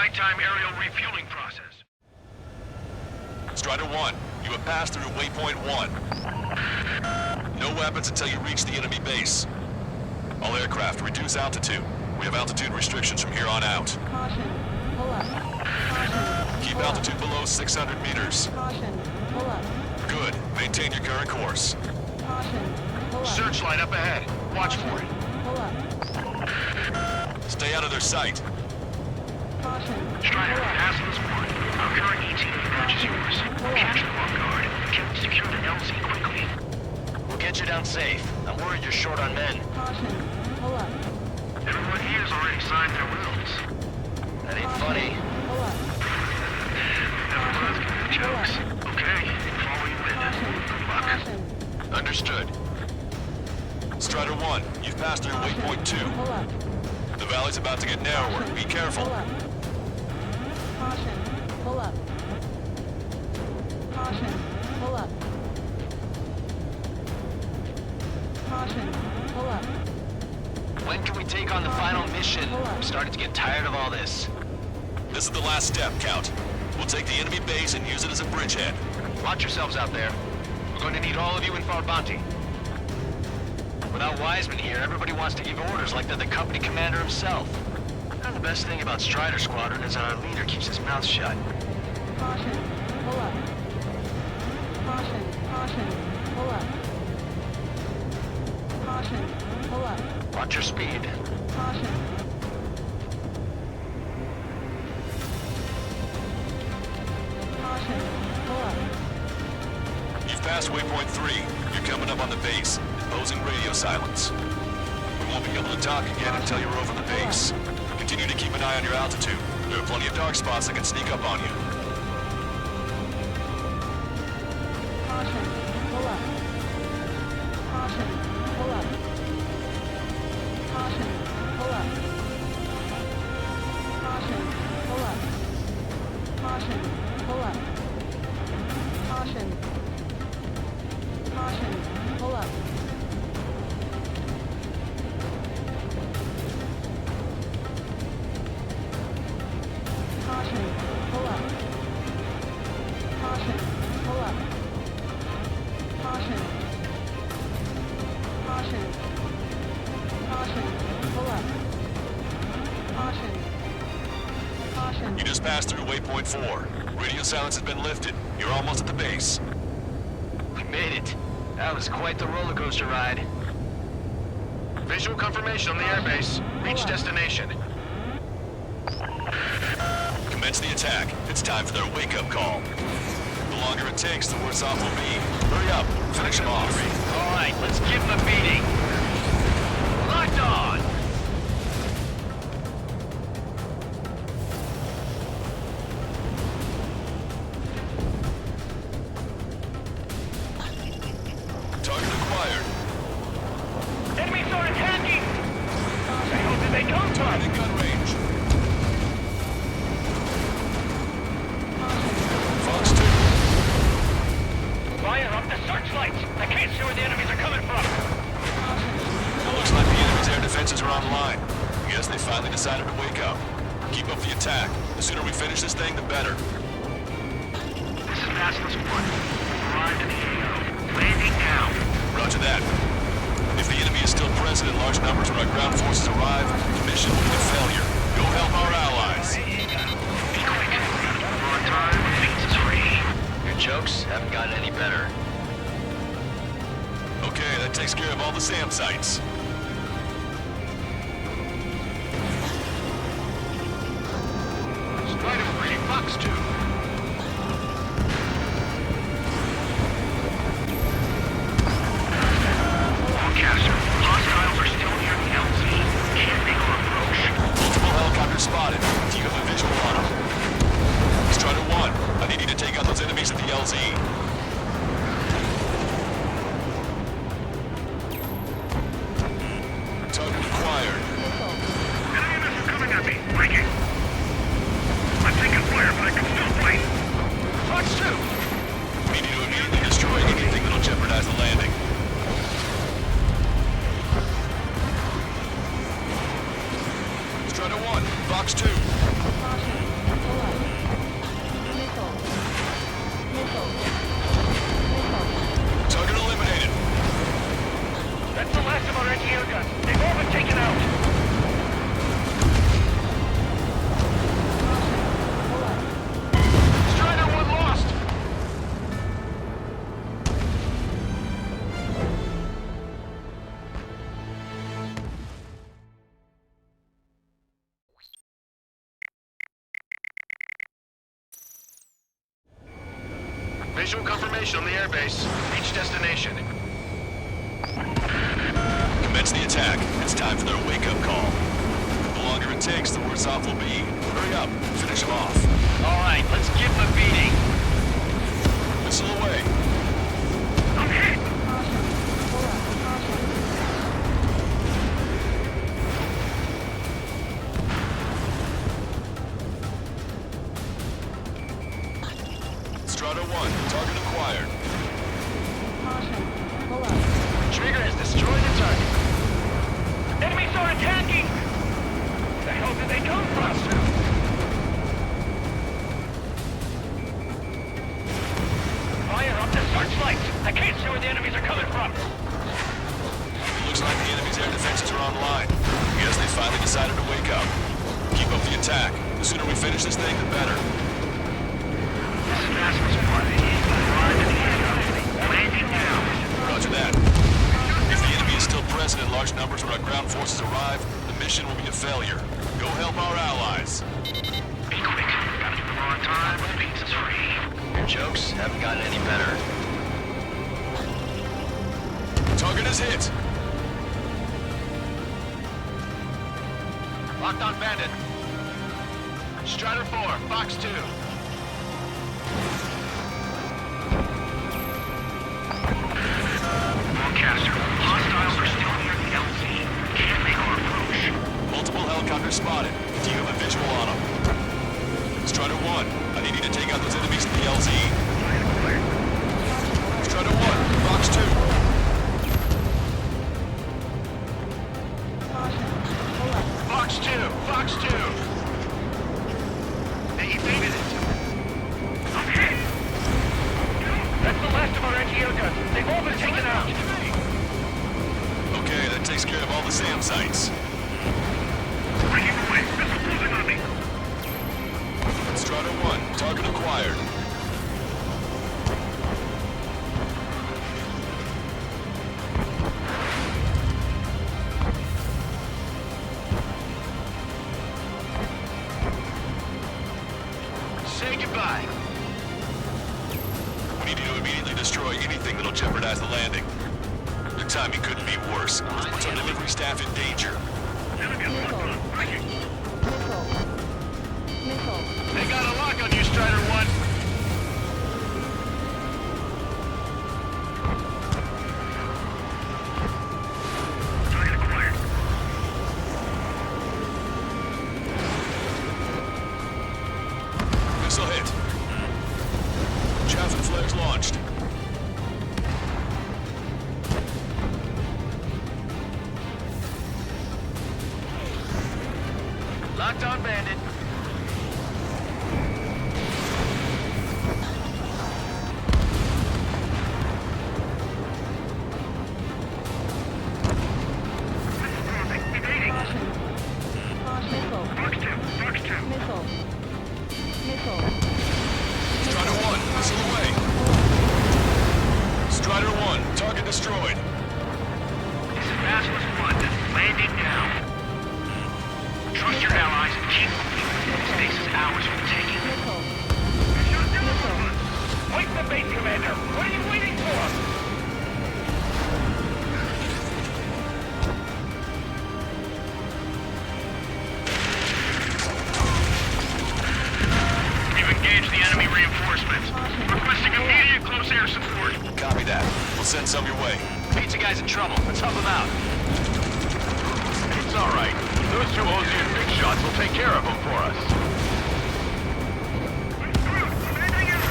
nighttime aerial refueling process. Strider 1, you have passed through waypoint 1. No weapons until you reach the enemy base. All aircraft, reduce altitude. We have altitude restrictions from here on out. Caution. Pull up. Caution. Keep Pull altitude up. below 600 meters. Caution. Pull up. Good. Maintain your current course. Caution. Pull up. Searchlight up ahead. Watch for it. Pull up. Stay out of their sight. Caution. Strider, Pull up. Aslan's 1. Our current ETA matches yours. Catch the Vanguard. Can we secure the LZ quickly? We'll get you down safe. I'm worried you're short on men. Caution. Pull up. Everyone here's already signed their wills. That ain't Caution. funny. Pull up. Never was good at jokes. Okay, follow you in. Caution. Good luck. Caution. Understood. Strider 1, you've passed through waypoint 2. Pull up. The valley's about to get narrower. Be careful. Pull up. Caution. Pull up. Caution. Pull up. Caution. Pull up. When can we take on the final mission? I'm starting to get tired of all this. This is the last step, Count. We'll take the enemy base and use it as a bridgehead. Watch yourselves out there. We're going to need all of you in Bombardier. Without Wiseman here, everybody wants to give orders like they're the company commander himself. And the best thing about Strider Squadron is that our leader keeps his mouth shut. Caution. Pull up. Caution. Caution. Pull up. Caution. Pull up. Watch your speed. Caution. Caution. Pull up. You've passed waypoint 3. You're coming up on the base, imposing radio silence. We won't be able to talk again until you're over the base. Continue to keep an eye on your altitude. There are plenty of dark spots that can sneak up on you. Caution. Pull up. Caution. Pull up. Caution. Pull up. Caution. Pull up. Caution. Pull up. Caution. Caution. Pull up. Caution. Pull up. Caution. Pull up. Caution. Caution. Caution. Pull up. Caution. Caution. You just passed through waypoint 4. Radio silence has been lifted. You're almost at the base. We made it. That was quite the roller coaster ride. Visual confirmation on the airbase. Reach destination. Commence the attack. It's time for their wake-up call. The longer it takes, the worse off we'll be. Hurry up. Finish them off. All right, let's give them a beating. Locked on! Target acquired. Enemies are attacking! Who did they come Target from? in gun range. Fox 2. Fire up the searchlights! I can't see where the enemies are coming from! It looks like the enemy's air defenses are online. Guess they finally decided to wake up. Keep up the attack. The sooner we finish this thing, the better. This is Aslan's 1. Arrived in the AO. Landing now. Roger that. If the enemy is still present in large numbers when our ground forces arrive, the mission will be a failure. Go help our allies. Be quick. We're on time. Phoenix is free. Your jokes haven't gotten any better. Okay, that takes care of all the SAM sites. Strider 3, Fox 2. Forecaster, hostiles are still near the LZ. Can't make our approach. Multiple helicopters spotted. Do you have a visual on them? Strider 1, I need you to take out those enemies at the LZ. Target acquired. Enemy missiles coming at me. Break it. I'm taking fire, but I can still fight. Fox 2. We need to immediately destroy anything that'll jeopardize the landing. Strider 1, Fox 2. Caution. Visual confirmation on the airbase. Reach destination. Commence the attack. It's time for their wake-up call. The longer it takes, the worse off we'll be. Hurry up. Finish them off. All right, let's give them a beating. Missile away. I'm hit! Caution. Pull up. Caution. Strata 1, target acquired. Caution. Pull up. Trigger has destroyed the target. Enemies are attacking! Where the hell did they come from? Fire up the searchlights! I can't see where the enemies are coming from! It looks like the enemy's air defenses are online. Guess they finally decided to wake up. Keep up the attack. The sooner we finish this thing, the better. This is Master's Party. Landing now. Roger that. If the enemy is still present in large numbers when our ground forces arrive, the mission will be a failure. Go help our allies. Be quick. Gotta do them on time. The pizza's free. Your jokes haven't gotten any better. Target is hit. Locked on Bandit. Strider 4, Fox 2. Broadcaster, hostiles are still near the LZ. Can't make our approach. Multiple helicopters spotted. Do you have a visual on them? Strider 1, I need you to take out those enemies in the LZ. Strider 1, Fox 2. Caution. Pull up. Fox 2, Fox 2. They evaded it. I'm hit! That's the last of our NGO guns. They've all been taken out. Okay, that takes care of all the SAM sites. Breaking away. Missile closing on me. Strider 1, target acquired. Say goodbye. We need you to immediately destroy anything that'll jeopardize the landing. The timing couldn't be worse. This puts our delivery staff in danger. Missile. Missile. Missile. They got a lock on you, Strider 1. Target acquired. Missile hit. Chaff and flares launched. Locked on Bandit. Evading. Caution. Caution. Missile. Fox 2. Fox 2. Missile. Missile. Strider 1, missile away. Strider 1, target destroyed. This is Basilisk 1. Landing now. Trust your allies and keep moving. This base is ours for the taking. Missile. Missile. Wait the base, Commander. What are you waiting for? We've engaged the enemy reinforcements. Requesting immediate close air support. Copy that. We'll send some your way. Pizza guy's in trouble. Let's help him out. It's all right. Those two Ozian big shots will take care of them for us.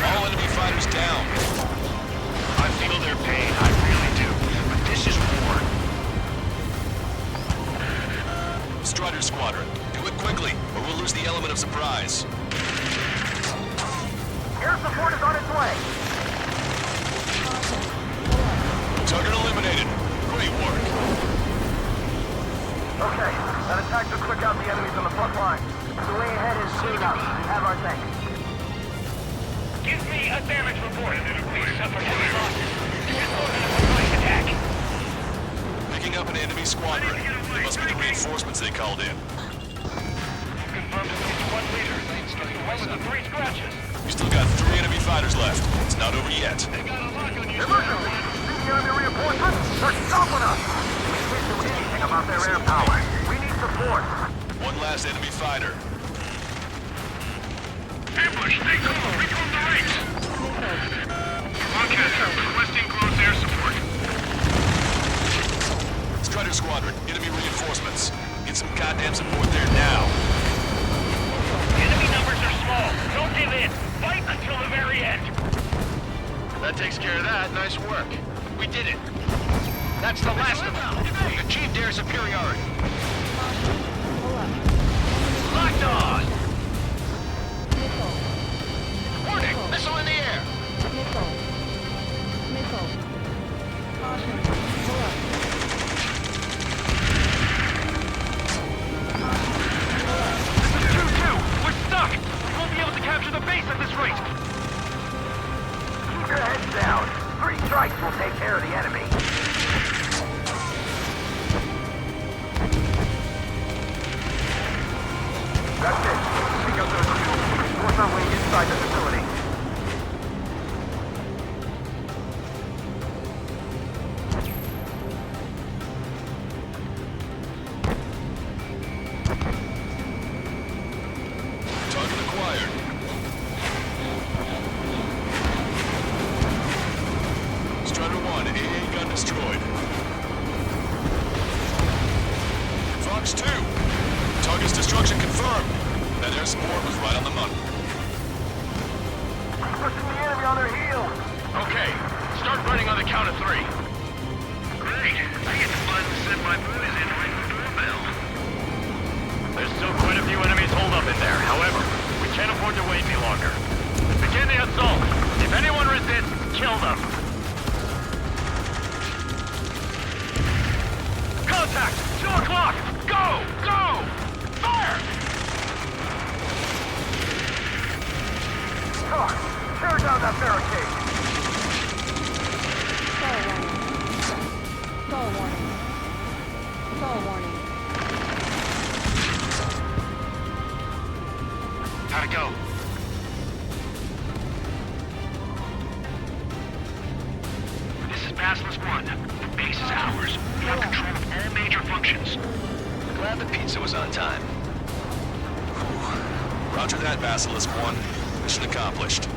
All enemy fighters down. I feel their pain. I really do. But this is war. Strider Squadron, do it quickly, or we'll lose the element of surprise. Air support is on its way. Caution. Pull up. Target eliminated. Great work. Okay, that attack took quick out the enemies on the front line. The way ahead is cleared up. Have our thanks. Give me a damage report. We suffered heavy losses. This is more than a surprise attack. Picking up an enemy squadron. It must be the reinforcements they called in. Confirmed at least one leader. The one with the 3 scratches. You still got 3 enemy fighters left. It's not over yet. They got a lock on you, Emergency! See the enemy reinforcements? They're stopping us! We can't do anything about their air power. We need support. One last enemy fighter. Ambush, stay close. Recon the right. Broadcaster, requesting close air support. Strider Squadron, enemy reinforcements. Get some goddamn support there now. Enemy numbers are small. Don't give in. Fight until the very end. That takes care of that. Nice work. We did it. That's the last of them. We achieved air superiority. Pull up. Locked on! Missile. Warning! Missile in the air! Missile. Missile. Caution. Pull up. This is 2-2. We're stuck. We won't be able to capture the base at this rate. Keep your heads down. 3 strikes will take care of the enemy. That's it. Pick up those two. Force our way inside the facility. Target acquired. Strider 1, AA gun destroyed. Fox 2, target's destruction confirmed. That air support was right on the money. Pushing the enemy on their heels. Okay, start running on the count of 3. Great. I get to finally send my boys in right the doorbell. There's still quite a few enemies holed up in there. However, we can't afford to wait any longer. Begin the assault. If anyone resists, kill them. Contact! 2 o'clock! Go! Go! Fire! Tear down that barricade. Stall warning. Stall warning. Gotta go. This is Basilisk 1. The base is ours. We have control of all major functions. Glad the pizza was on time. Roger that, Basilisk 1. Mission accomplished.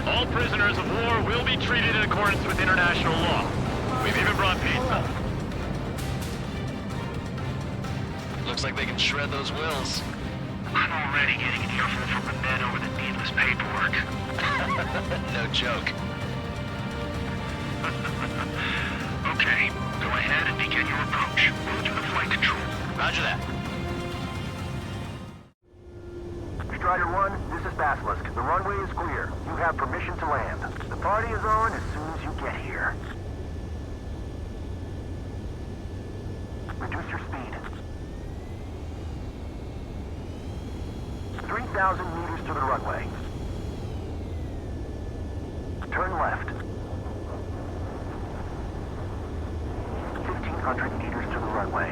All prisoners of war will be treated in accordance with international law. We've even brought pizza. Looks like they can shred those wills. I'm already getting an earful from the men over the needless paperwork. No joke. Okay, go ahead and begin your approach. We'll do the flight control. Roger that. Strider 1, this is Basilisk. The runway is clear. You have permission to land. The party is on as soon as you get here. Reduce your speed. 3,000 meters to the runway. Turn left. 1,500 meters to the runway.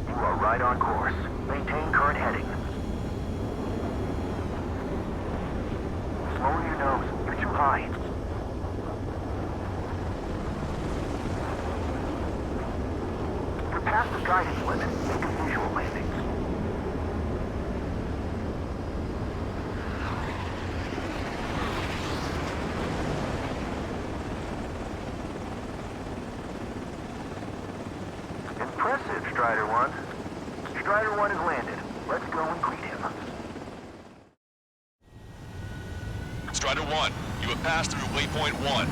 You are right on course. Maintain current heading. Lower your nose. You're too high. You're past the guidance limit. Make a visual landing. Impressive, Strider 1. Strider 1 has landed. Let's go and greet him. Strider 1, you have passed through waypoint 1.